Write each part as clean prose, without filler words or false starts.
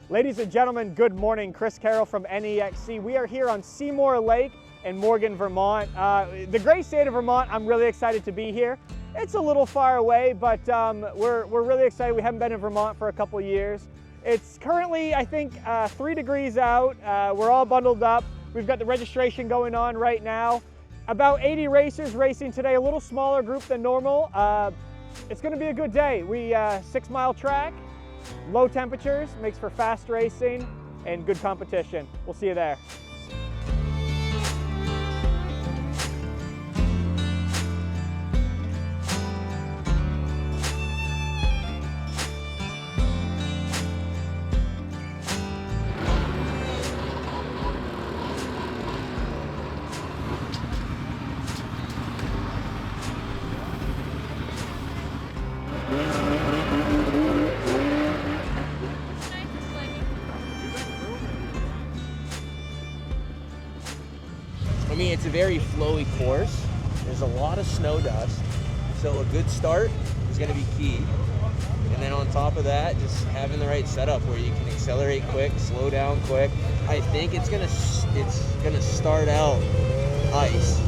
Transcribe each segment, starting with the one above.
Ladies and gentlemen, good morning. Chris Carroll from NEXC. We are here on Seymour Lake in Morgan, Vermont. The great state of Vermont, I'm really excited to be here. It's a little far away, but we're really excited. We haven't been in Vermont for a couple years. It's currently, I think, 3 degrees out. We're all bundled up. We've got the registration going on right now. About 80 racers racing today, a little smaller group than normal. It's gonna be a good day. 6-mile track, low temperatures, makes for fast racing and good competition. We'll see you there. I mean, it's a very flowy course. There's a lot of snow dust, so a good start is going to be key. And then on top of that, just having the right setup where you can accelerate quick, slow down quick. I think it's gonna start out ice.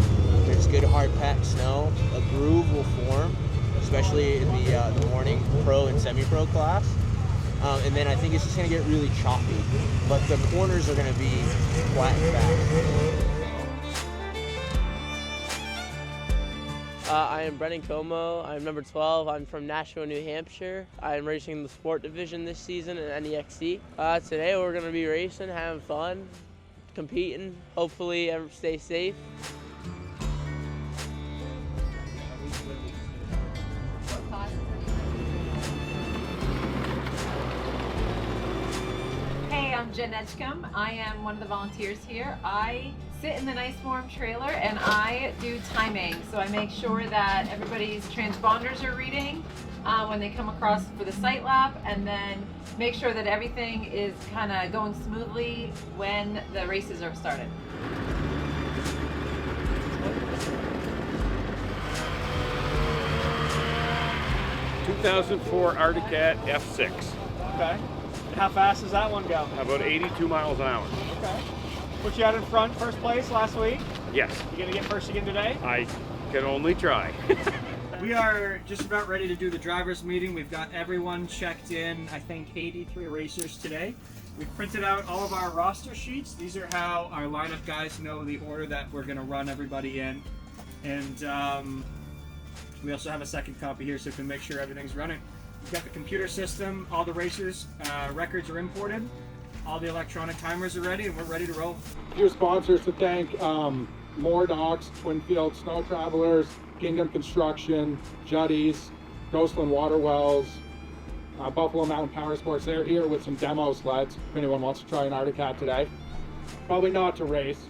There's good hard packed snow. A groove will form, especially in the morning pro and semi-pro class. And then I think it's just going to get really choppy, but the corners are going to be flat and fast. I am Brennan Como. I'm number 12. I'm from Nashua, New Hampshire. I'm racing in the sport division this season at NEXC. Today we're going to be racing, having fun, competing, hopefully stay safe. Hey, I'm Jen Edgecombe. I am one of the volunteers here. I sit in the nice warm trailer and I do timing. So I make sure that everybody's transponders are reading when they come across for the sight lap, and then make sure that everything is kind of going smoothly when the races are started. ...2004 Arctic Cat F6. Okay. How fast does that one go? About 82 miles an hour. Okay. Put you out in front, first place last week. Yes. You gonna get first again today? I can only try. We are just about ready to do the drivers meeting. We've got everyone checked in, I think 83 racers today. We've printed out all of our roster sheets. These are how our lineup guys know the order that we're gonna run everybody in. And we also have a second copy here so we can make sure everything's running. We've got the computer system, all the racers' records are imported, all the electronic timers are ready, and we're ready to roll. A few sponsors to thank: More Dogs, Twinfield Snow Travelers, Kingdom Construction, Juddy's, Ghostland Water Wells, Buffalo Mountain Power Sports. They're here with some demo sleds if anyone wants to try an Arctic Cat today. Probably not to race.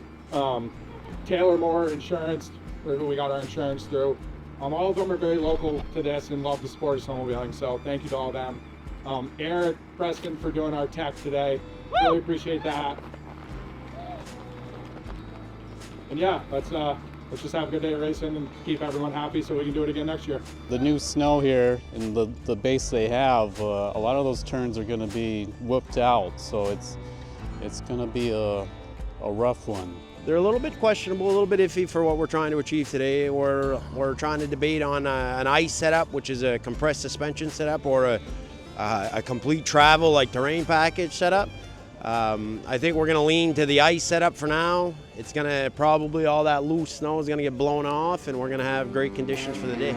Taylor Moore Insurance, who we got our insurance through. All of them are very local to this and love the sport of snowmobiling, so thank you to all of them. Aaron Preston for doing our tech today. Really appreciate that. And yeah, let's just have a good day of racing and keep everyone happy so we can do it again next year. The new snow here and the base they have, a lot of those turns are going to be whooped out, so it's going to be a rough one. They're a little bit questionable, a little bit iffy for what we're trying to achieve today. We're trying to debate on an ice setup, which is a compressed suspension setup, or a complete travel like terrain package setup. I think we're going to lean to the ice setup for now. It's going to probably, all that loose snow is going to get blown off, and we're going to have great conditions for the day.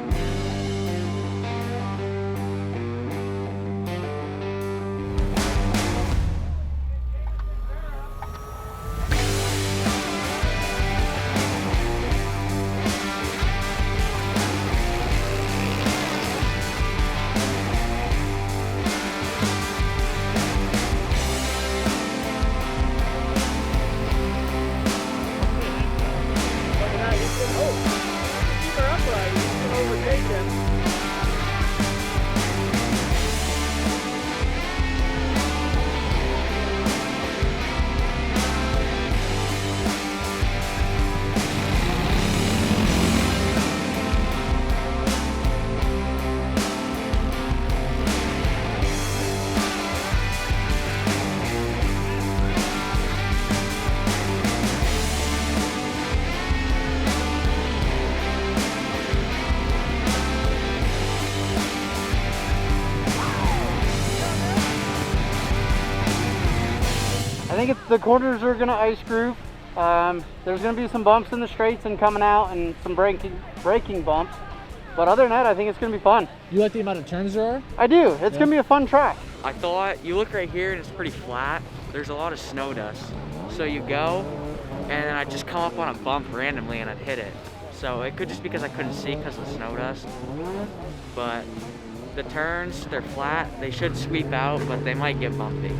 Keep her upright, you can overtake her. I think the corners are gonna ice groove. There's gonna be some bumps in the straights and coming out, and some braking bumps. But other than that, I think it's gonna be fun. You like the amount of turns there are? I do. It's gonna be a fun track. I thought, you look right here and it's pretty flat. There's a lot of snow dust. So you go, and then I'd just come up on a bump randomly and I'd hit it. So it could just be because I couldn't see because of the snow dust. But the turns, they're flat. They should sweep out, but they might get bumpy.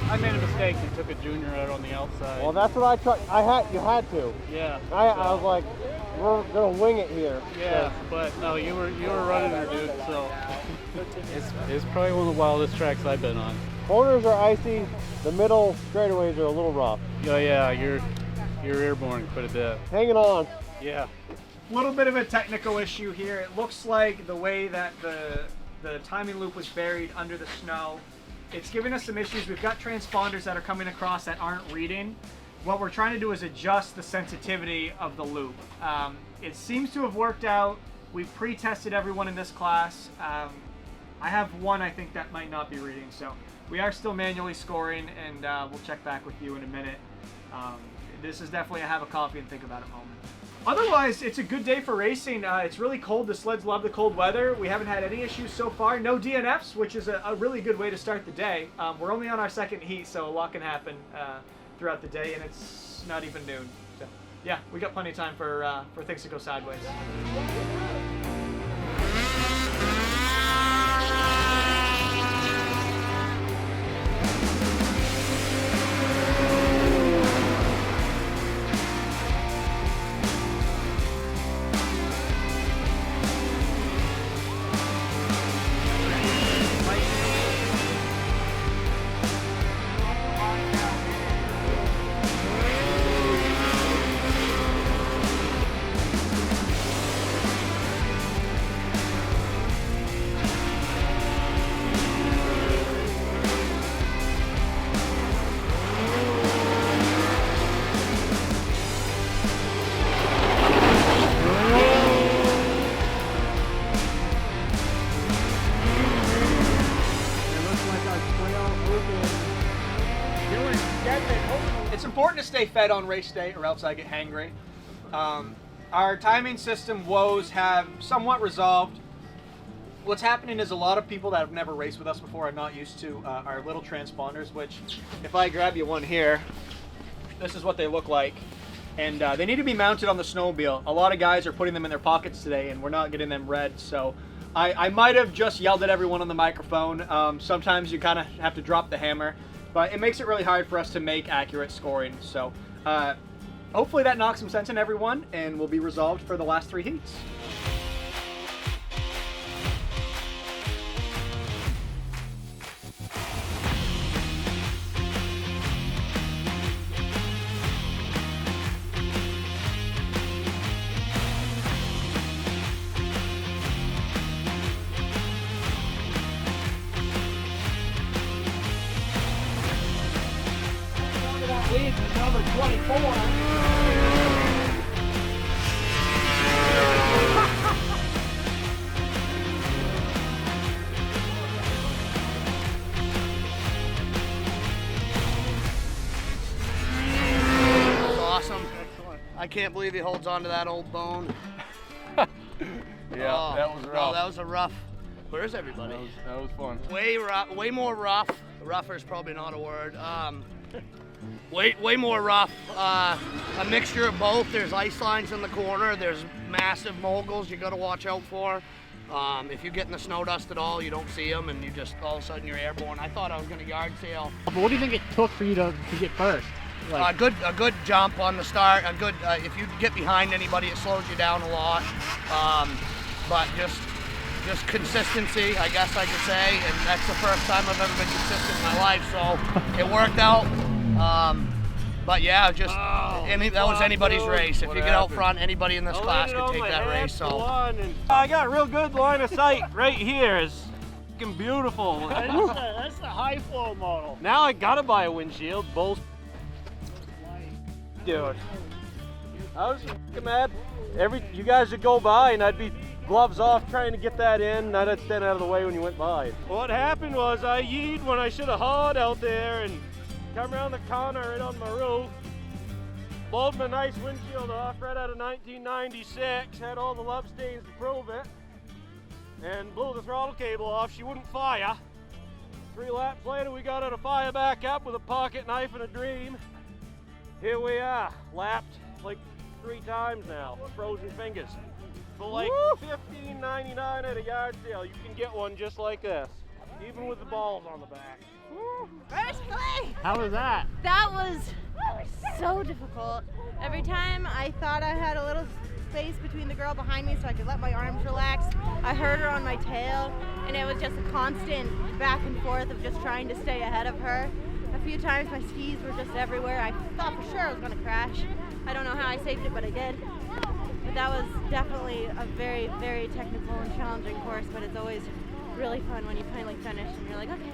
I made a mistake and took a junior out on the outside. Well, that's what I tried. You had to. Yeah. I was like, we're gonna wing it here. Yeah, but no, you were running her, dude. So it's probably one of the wildest tracks I've been on. Corners are icy. The middle straightaways are a little rough. Oh yeah, you're airborne quite a bit. Hanging on. Yeah. A little bit of a technical issue here. It looks like the way that the timing loop was buried under the snow, it's giving us some issues. We've got transponders that are coming across that aren't reading. What we're trying to do is adjust the sensitivity of the loop. It seems to have worked out. We've pre-tested everyone in this class. I have one I think that might not be reading, so we are still manually scoring, and we'll check back with you in a minute. This is definitely a have a coffee and think about it moment. Otherwise, it's a good day for racing. It's really cold. The sleds love the cold weather. We haven't had any issues so far. No DNFs, which is a really good way to start the day. We're only on our second heat, so a lot can happen throughout the day, and it's not even noon. So, yeah, we got plenty of time for things to go sideways. It's important to stay fed on race day or else I get hangry. Our timing system woes have somewhat resolved. What's happening is a lot of people that have never raced with us before are not used to our little transponders, which if I grab you one here, this is what they look like. And they need to be mounted on the snowmobile. A lot of guys are putting them in their pockets today and we're not getting them read. So I might have just yelled at everyone on the microphone. Sometimes you kind of have to drop the hammer. But it makes it really hard for us to make accurate scoring. So hopefully that knocks some sense in everyone and will be resolved for the last 3 heats. Leads number 24. I can't believe he holds on to that old bone. Yeah, that was rough. Oh, that was a rough. Where's everybody? That was fun. Way more rough. Rougher is probably not a word. Way more rough. A mixture of both. There's ice lines in the corner. There's massive moguls you got to watch out for. If you get in the snow dust at all, you don't see them, and you just all of a sudden you're airborne. I thought I was going to yard sail. But what do you think it took for you to get first? Like, A good jump on the start. A good if you get behind anybody, it slows you down a lot. But just consistency, I guess I could say, and that's the first time I've ever been consistent in my life, so it worked out. But yeah, that was anybody's race. If you get out front, anybody in this class could take that race. So I got real good line of sight right here. It's fucking beautiful. That's the high flow model. Now I gotta buy a windshield. Bulls. Dude, I was fucking mad. You guys would go by and I'd be gloves off trying to get that in, and I'd stand out of the way when you went by. What happened was I yeed when I should have hauled out there and come around the corner right on my roof. Bowled my nice windshield off right out of 1996, had all the love stains to prove it, and blew the throttle cable off. She wouldn't fire. 3 laps later, we got her to fire back up with a pocket knife and a dream. Here we are, lapped like 3 times now, frozen fingers. For like $15.99 at a yard sale, you can get one just like this, even with the balls on the back. First play! how was that? That was so difficult. Every time I thought I had a little space between the girl behind me so I could let my arms relax, I heard her on my tail, and it was just a constant back and forth of just trying to stay ahead of her. A few times my skis were just everywhere. I thought for sure I was gonna crash. I don't know how I saved it, but I did. But that was definitely a very, very technical and challenging course, but it's always really fun when you finally finish and you're like, okay,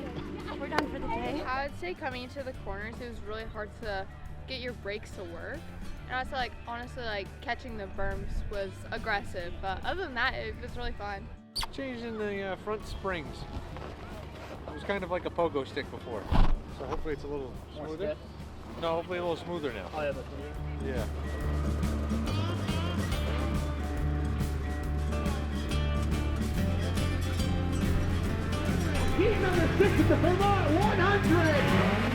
we're done for the day. I would say coming into the corners, it was really hard to get your brakes to work. And also, like, honestly, like, catching the berms was aggressive, but other than that, it was really fun. Changing the front springs. It was kind of like a pogo stick before, so hopefully it's a little smoother. No, hopefully a little smoother now. Oh yeah, that's smoother. Yeah. Heat number 6 at the Vermont 100.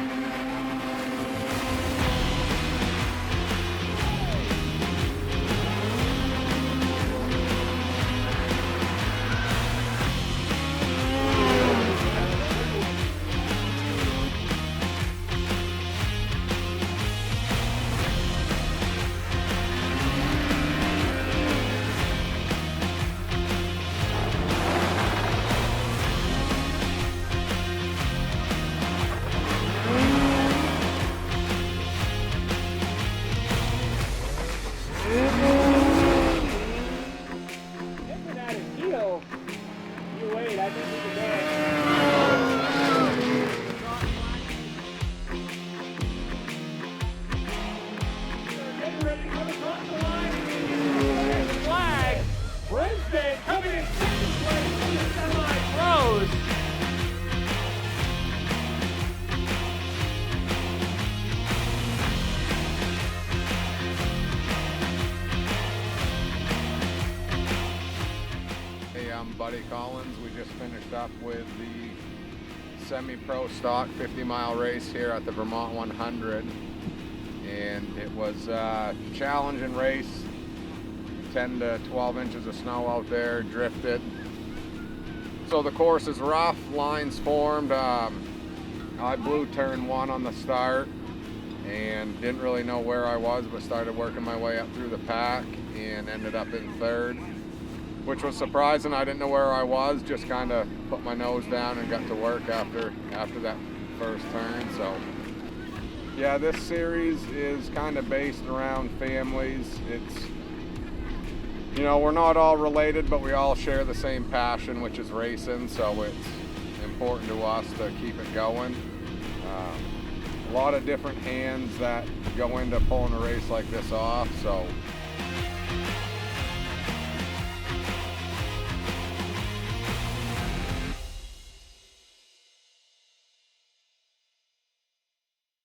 With the semi-pro stock 50-mile race here at the Vermont 100, and it was a challenging race. 10 to 12 inches of snow out there, drifted. So the course is rough, lines formed. I blew turn 1 on the start and didn't really know where I was, but started working my way up through the pack and ended up in 3rd. Which was surprising. I didn't know where I was, just kind of put my nose down and got to work after that first turn. So yeah, this series is kind of based around families. It's, you know, we're not all related, but we all share the same passion, which is racing, so it's important to us to keep it going. A lot of different hands that go into pulling a race like this off, so